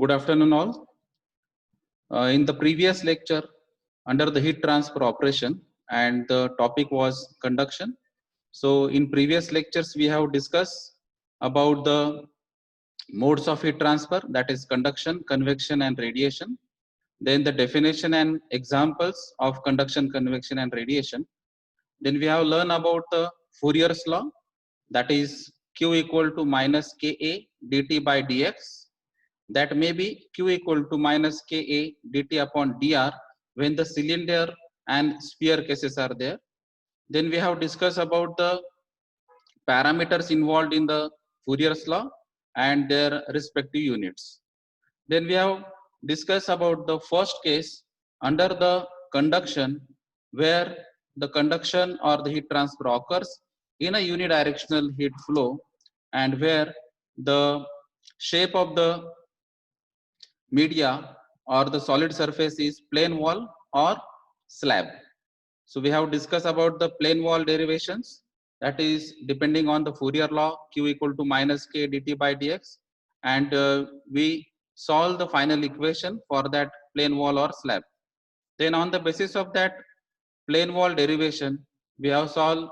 Good afternoon, all. In the previous lecture, under the heat transfer operation, and the topic was conduction. So, in previous lectures, we have discussed about the modes of heat transfer, that is conduction, convection, and radiation. Then the definition and examples of conduction, convection, and radiation. Then we have learned about the Fourier's law, that is Q equal to minus Ka dt by dx, that may be Q equal to minus Ka dt upon dr when the cylinder and sphere cases are there. Then we have discussed about the parameters involved in the Fourier's law and their respective units. Then we have discussed about the first case under the conduction, where the conduction or the heat transfer occurs in a unidirectional heat flow, and where the shape of the media or the solid surface is plane wall or slab. So we have discussed about the plane wall derivations, that is depending on the Fourier law Q equal to minus K dt by dx, and we solve the final equation for that plane wall or slab. Then on the basis of that plane wall derivation, we have solved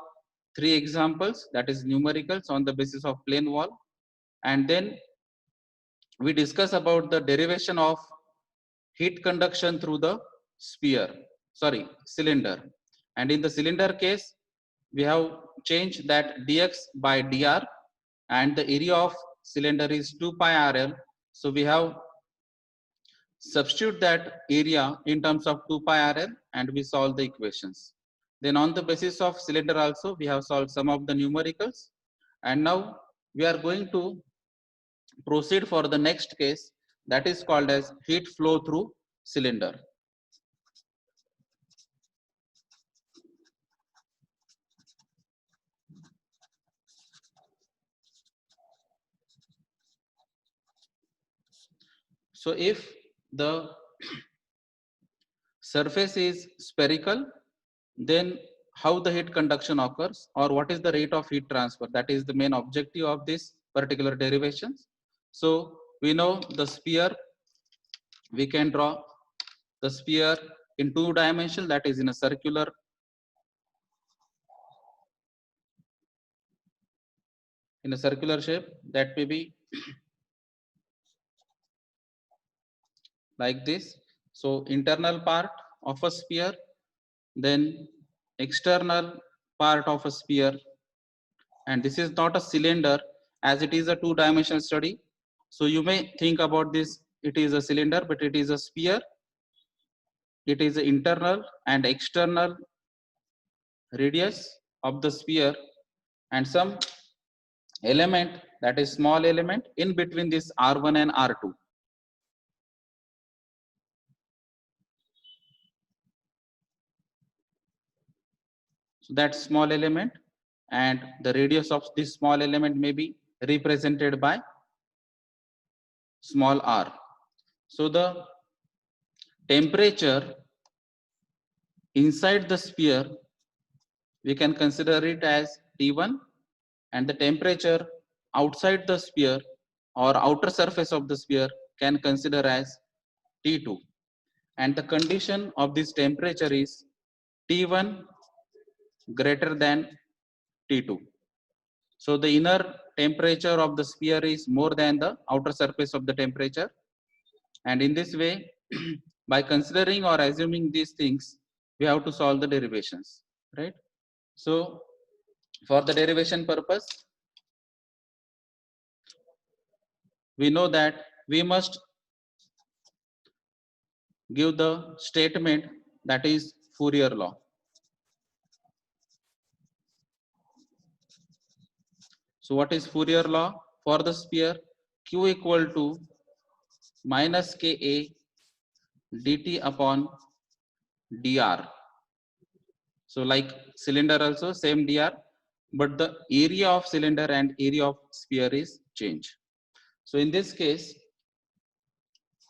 three examples, that is numericals on the basis of plane wall, and then we discuss about the derivation of heat conduction through the cylinder. And in the cylinder case, we have changed that dx by dr, and the area of cylinder is 2 pi rl. So we have substitute that area in terms of 2 pi rl, and we solve the equations. Then on the basis of cylinder also, we have solved some of the numericals, and now we are going to proceed for the next case, that is called as heat flow through cylinder. So if the surface is spherical, then how the heat conduction occurs, or what is the rate of heat transfer? That is the main objective of this particular derivations. So we know the sphere, we can draw the sphere in two dimensions, that is in a circular shape, that may be like this. So internal part of a sphere, then external part of a sphere, and this is not a cylinder as it is a two-dimensional study. So you may think about this, it is a cylinder, but it is a sphere. It is the internal and external radius of the sphere, and some element, that is small element in between this R1 and R2. So that small element, and the radius of this small element may be represented by small r. So the temperature inside the sphere, we can consider it as T1, and the temperature outside the sphere or outer surface of the sphere can consider as T2, and the condition of this temperature is T1 greater than T2. So the inner temperature of the sphere is more than the outer surface of the temperature, and in this way by considering or assuming these things, we have to solve the derivations, right? So for the derivation purpose, we know that we must give the statement, that is Fourier law. So what is Fourier law? For the sphere, Q equal to minus Ka dt upon dr. So like cylinder also same dr, but the area of cylinder and area of sphere is changed. So in this case,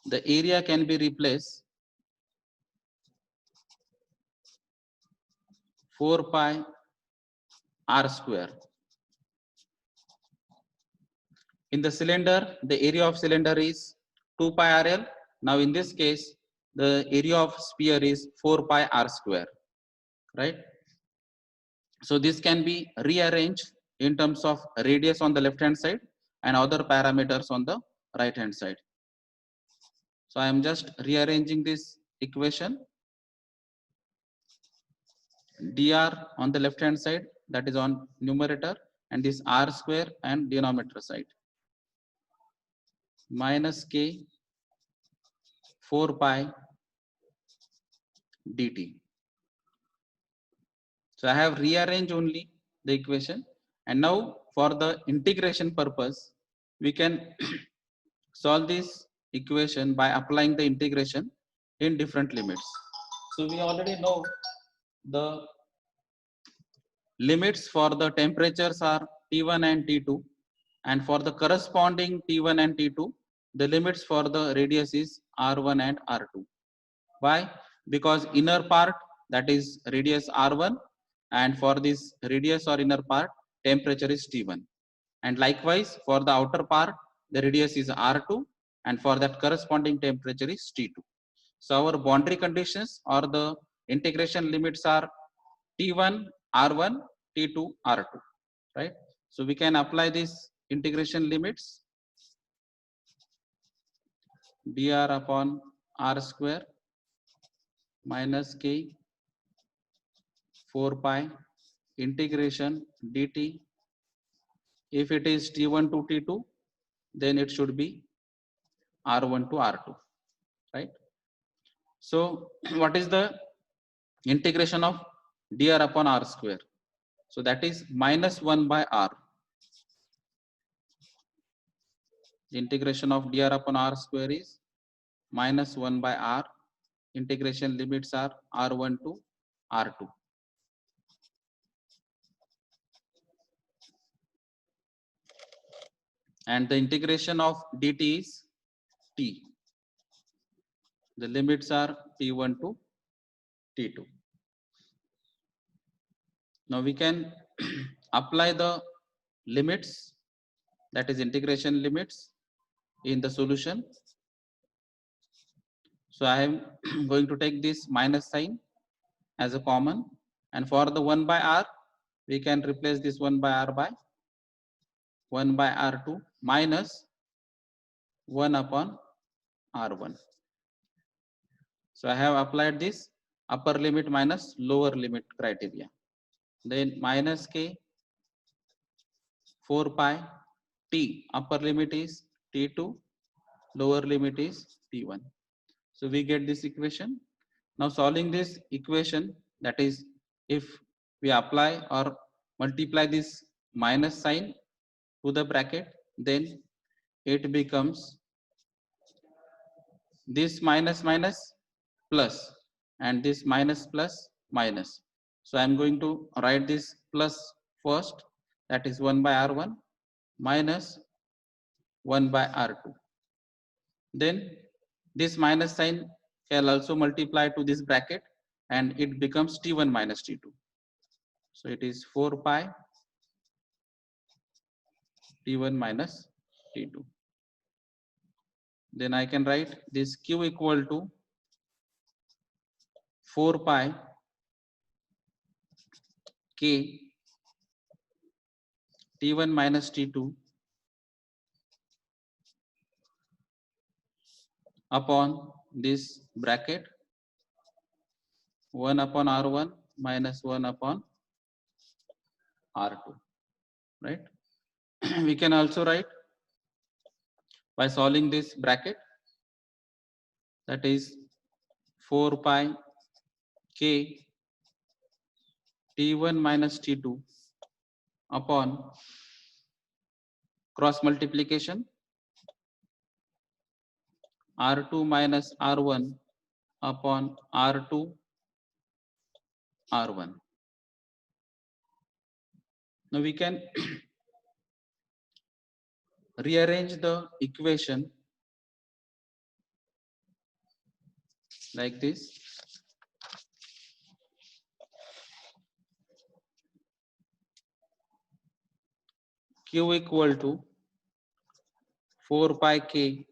the area can be replaced 4 pi r square. In the cylinder, the area of cylinder is 2 pi RL. Now in this case, the area of sphere is 4 pi r square, right? So this can be rearranged in terms of radius on the left hand side and other parameters on the right hand side. So I am just rearranging this equation. Dr on the left hand side, that is on numerator, and this r square and denominator side, minus k 4 pi dt. So I have rearranged only the equation, and now for the integration purpose, we can solve this equation by applying the integration in different limits. So we already know the limits for the temperatures are T1 and T2, and for the corresponding T1 and T2, the limits for the radius is R1 and R2. Why? Because inner part, that is radius R1, and for this radius or inner part, temperature is T1. And likewise for the outer part, the radius is R2, and for that corresponding temperature is T2. So our boundary conditions or the integration limits are T1 R1, T2 R2, right? So we can apply these integration limits, dr upon r square minus k 4 pi integration dt. If it is T1 to T2, then it should be R1 to R2, right? So what is the integration of dr upon r square? So that is minus 1 by r. The integration of dr upon r square is minus 1 by r. Integration limits are r1 to r2. And the integration of dt is t. The limits are t1 to t2. Now we can apply the limits, that is integration limits, in the solution. So I am going to take this minus sign as a common, and for the 1 by r, we can replace this 1 by r by 1 by r2 minus 1 upon r1. So I have applied this upper limit minus lower limit criteria. Then minus k 4 pi t, upper limit is t2, lower limit is t1. So we get this equation. Now solving this equation, that is if we apply or multiply this minus sign to the bracket, then it becomes this minus minus plus, and this minus plus minus. So I am going to write this plus first, that is 1 by r1 minus 1 by r2. Then this minus sign can also multiply to this bracket, and it becomes t1 minus t2. So it is 4 pi t1 minus t2. Then I can write this q equal to 4 pi k t1 minus t2 upon this bracket 1 upon r1 minus 1 upon r2, right? We can also write by solving this bracket, that is 4 pi k t1 minus t2 upon cross multiplication r2 minus r1 upon r2 r1. Now we can rearrange the equation like this. Q equal to 4 pi k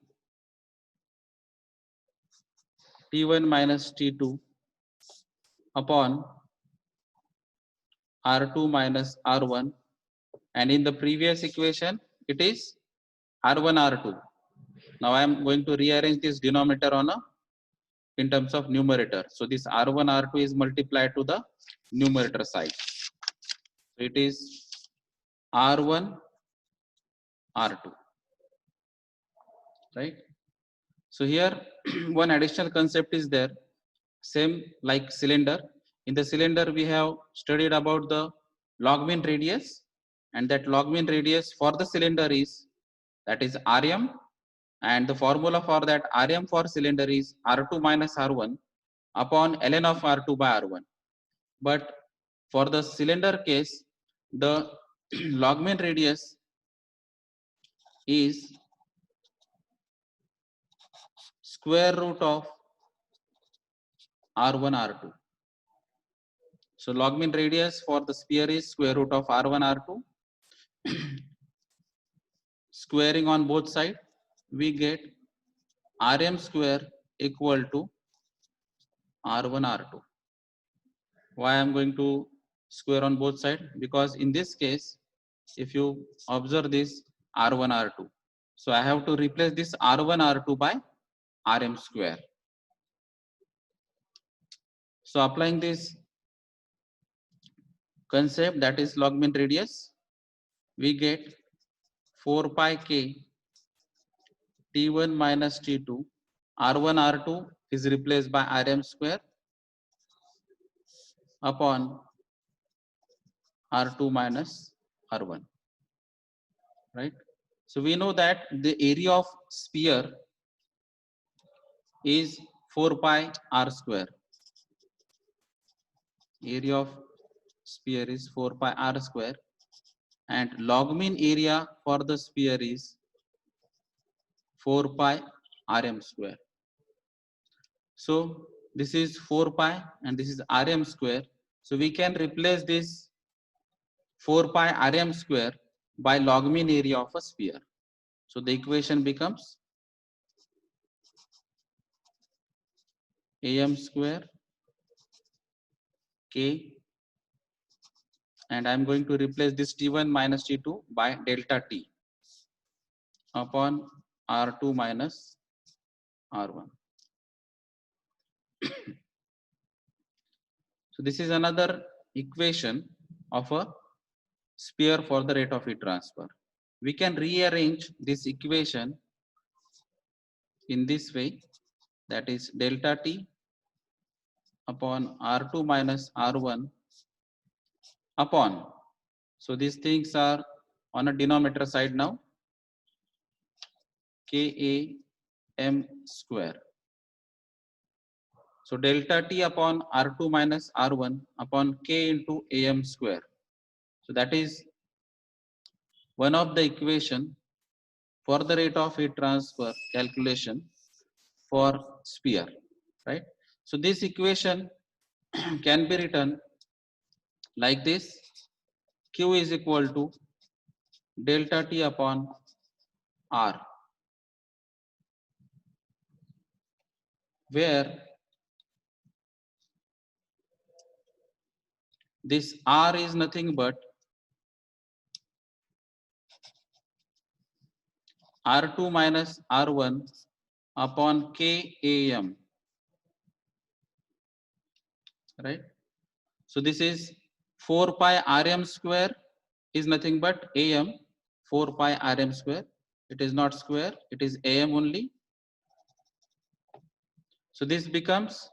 T1 minus T2 upon R2 minus R1, and in the previous equation it is R1 R2. Now I am going to rearrange this denominator on a in terms of numerator. So this R1 R2 is multiplied to the numerator side. So it is R1 R2, right? So here one additional concept is there, same like cylinder. In the cylinder we have studied about the log mean radius, and that log mean radius for the cylinder is, that is Rm, and the formula for that Rm for cylinder is R2 minus R1 upon ln of R2 by R1. But for the cylinder case, the log mean radius is square root of R1 R2. So log mean radius for the sphere is square root of R1 R2. Squaring on both sides, we get Rm square equal to R1 R2. Why I am going to square on both sides? Because in this case, if you observe this R1 R2, so I have to replace this R1 R2 by Rm square. So applying this concept, that is log mean radius, we get 4 pi k T1 minus T2, R1 R2 is replaced by Rm square upon R2 minus R1, right? So we know that the area of sphere is 4 pi r square. Area of sphere is 4 pi r square, and log mean area for the sphere is 4 pi Rm square. So this is 4 pi and this is Rm square. So we can replace this 4 pi Rm square by log mean area of a sphere. So the equation becomes Am square k, and I am going to replace this T1 minus T2 by delta T upon R2 minus R1. So this is another equation of a sphere for the rate of heat transfer. We can rearrange this equation in this way, that is delta T upon R2 minus R1 upon, so these things are on a denominator side now, Kam square. So delta T upon R2 minus R1 upon K into Am square. So that is one of the equation for the rate of heat transfer calculation for sphere, right? So this equation can be written like this: Q is equal to delta T upon R, where this R is nothing but R2 minus R1 upon Kam, right? So this is 4 pi Rm square is nothing but Am, 4 pi Rm square. It is not square, it is Am only. So this becomes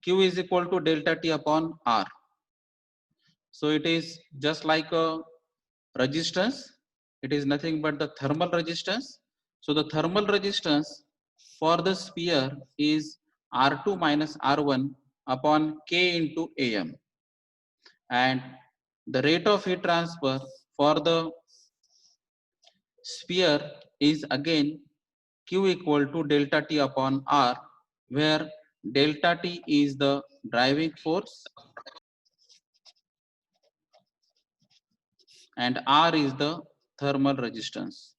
Q is equal to delta T upon R. So it is just like a resistance. It is nothing but the thermal resistance. So the thermal resistance for the sphere is R2 minus R1 upon K into Am. And the rate of heat transfer for the sphere is again Q equal to delta T upon R, where delta T is the driving force and R is the thermal resistance.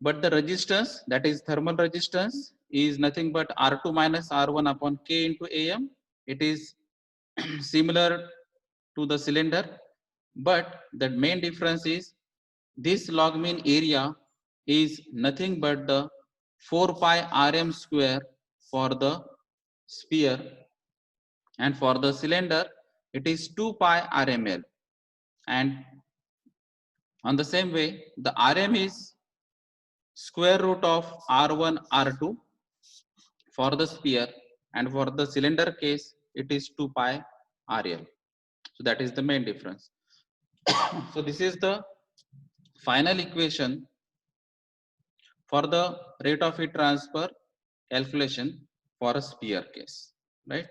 but the resistance, that is thermal resistance, is nothing but R2 minus R1 upon K into Am. It is similar to the cylinder, but the main difference is this log mean area is nothing but the 4 pi Rm square for the sphere, and for the cylinder it is 2 pi RML. And on the same way, the Rm is square root of R1 R2 for the sphere, and for the cylinder case it is 2 pi RL. So that is the main difference. So this is the final equation for the rate of heat transfer calculation for a sphere case, right?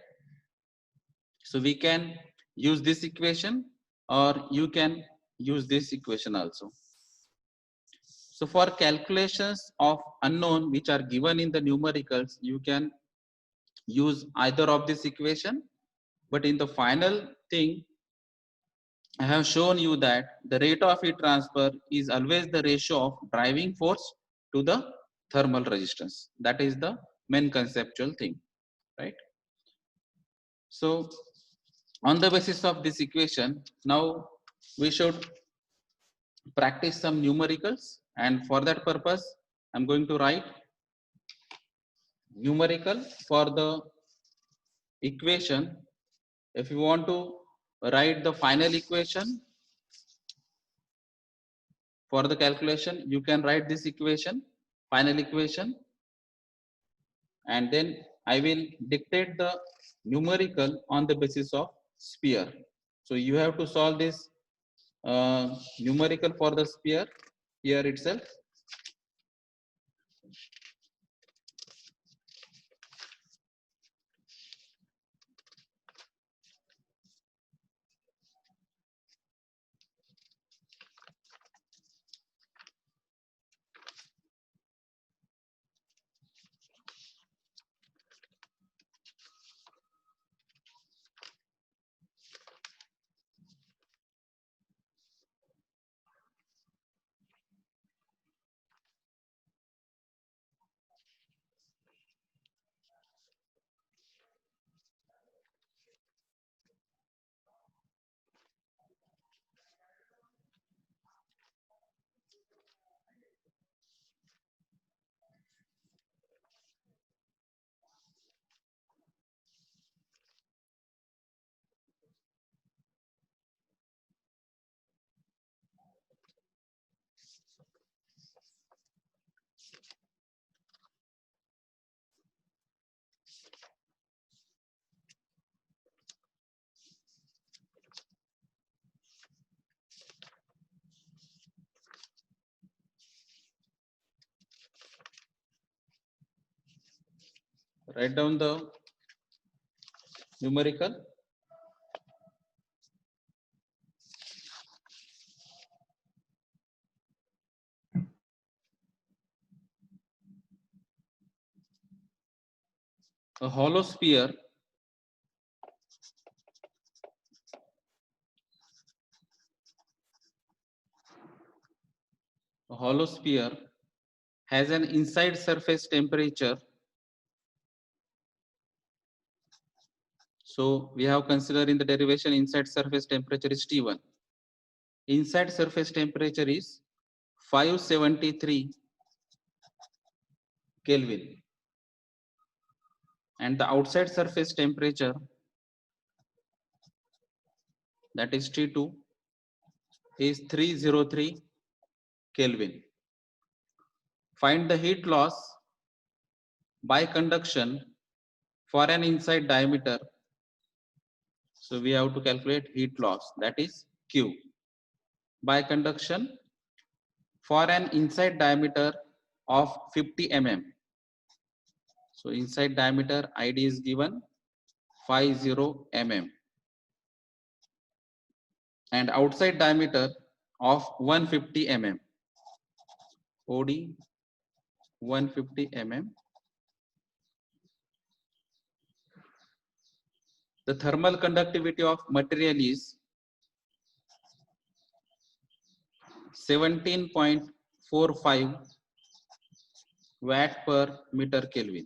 So we can use this equation, or you can use this equation also. So for calculations of unknown which are given in the numericals, you can use either of this equation, but in the final thing I have shown you that the rate of heat transfer is always the ratio of driving force to the thermal resistance. That is the main conceptual thing, right? So on the basis of this equation, now we should practice some numericals, and for that purpose I'm going to write numerical for the equation. If you want to write the final equation for the calculation, you can write this equation, final equation, and then I will dictate the numerical on the basis of sphere. So you have to solve this numerical for the sphere here itself. Write down the numerical. A hollow sphere has an inside surface temperature. So we have considered in the derivation inside surface temperature is T1. Inside surface temperature is 573 Kelvin, and the outside surface temperature, that is T2, is 303 Kelvin. Find the heat loss by conduction for an inside diameter. So we have to calculate heat loss, that is Q, by conduction for an inside diameter of 50 mm. So inside diameter ID is given 50 mm, and outside diameter of 150 mm. OD 150 mm. The thermal conductivity of material is 17.45 watt per meter Kelvin.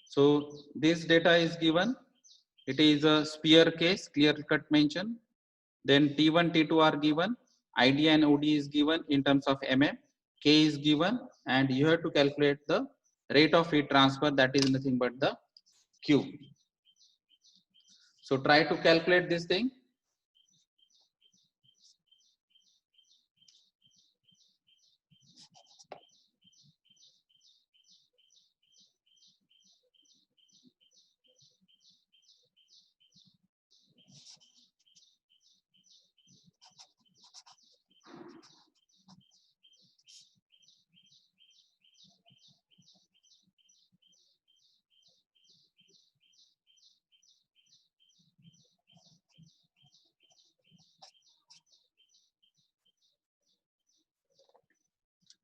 So this data is given. It is a sphere case, clear cut mention. Then T1, T2 are given. ID and OD is given in terms of mm. K is given, and you have to calculate the rate of heat transfer, that is nothing but the Q. So try to calculate this thing.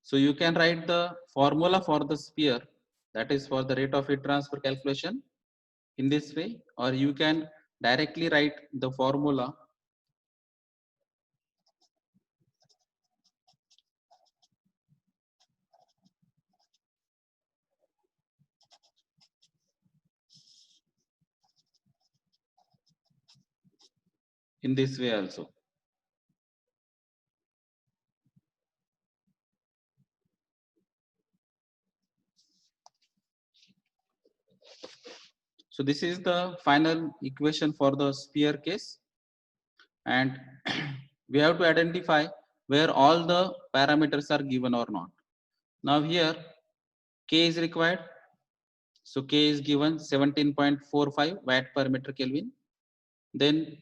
So you can write the formula for the sphere, that is for the rate of heat transfer calculation, in this way, or you can directly write the formula in this way also. So this is the final equation for the sphere case, and we have to identify where all the parameters are given or not. Now here K is required. So K is given 17.45 watt per meter Kelvin. Then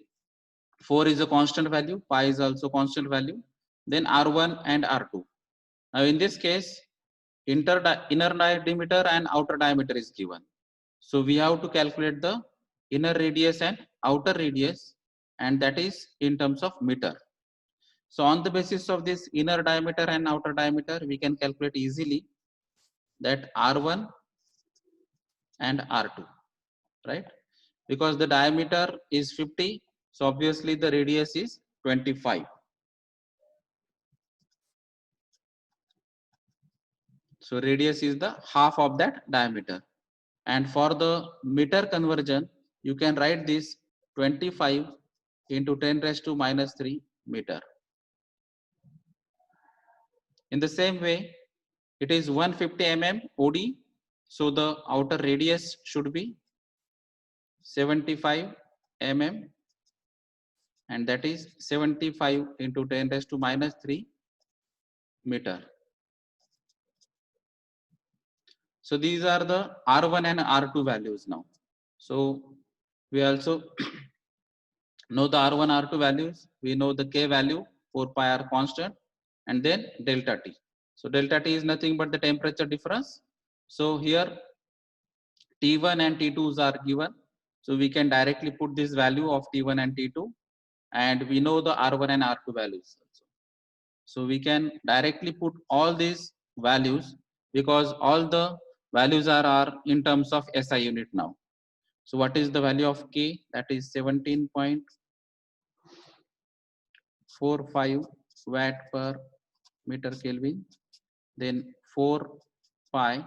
4 is a constant value, pi is also constant value. Then R1 and R2. Now in this case, inner diameter and outer diameter is given. So we have to calculate the inner radius and outer radius, and that is in terms of meter. So on the basis of this inner diameter and outer diameter, we can calculate easily that R1 and R2, right? Because the diameter is 50, so obviously the radius is 25. So radius is the half of that diameter. And for the meter conversion, you can write this 25 into 10 raised to minus 3 meter. In the same way, it is 150 mm OD, so the outer radius should be 75 mm, and that is 75 into 10 raised to minus 3 meter. So these are the R1 and R2 values now. So we also know the R1, R2 values. We know the K value, 4 pi r constant, and then delta T. So delta T is nothing but the temperature difference. So here T1 and T2s are given. So we can directly put this value of T1 and T2, and we know the R1 and R2 values also. So we can directly put all these values because all the values are in terms of SI unit now. So what is the value of K? That is 17.45 watt per meter Kelvin. Then 4 pi.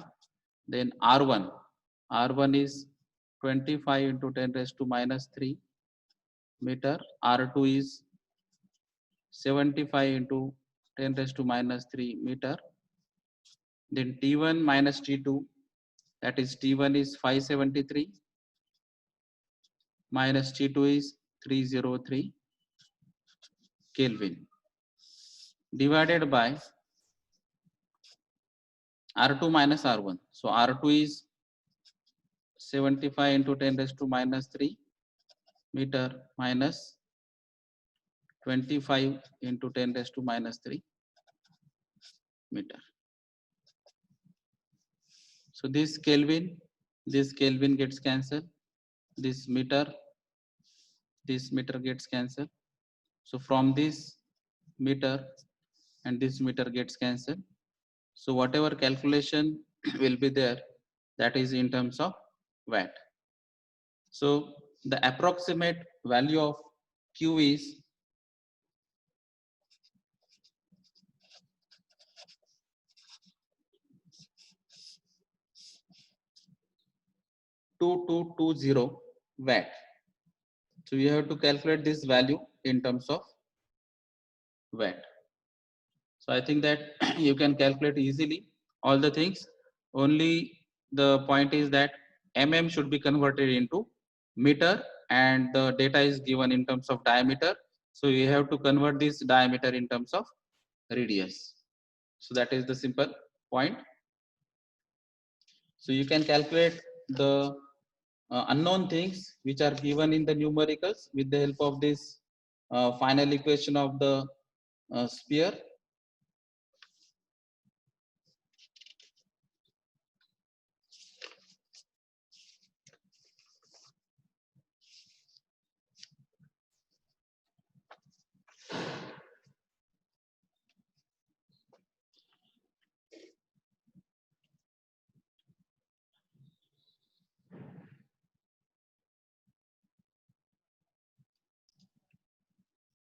Then R1. R1 is 25 into 10 raised to minus 3 meter. R2 is 75 into 10 raised to minus 3 meter. Then T1 minus T2, that is T1 is 573 minus T2 is 303 Kelvin, divided by R2 minus R1. So R2 is 75 into 10 raised to minus 3 meter minus 25 into 10 raised to minus 3 meter. So this Kelvin gets cancelled. This meter gets cancelled. So from this meter and this meter gets cancelled. So whatever calculation will be there, that is in terms of watt. So the approximate value of Q is 2220 watt. So you have to calculate this value in terms of watt. So I think that you can calculate easily all the things. Only the point is that mm should be converted into meter, and the data is given in terms of diameter. So you have to convert this diameter in terms of radius. So that is the simple point. So you can calculate the unknown things which are given in the numericals with the help of this final equation of the sphere.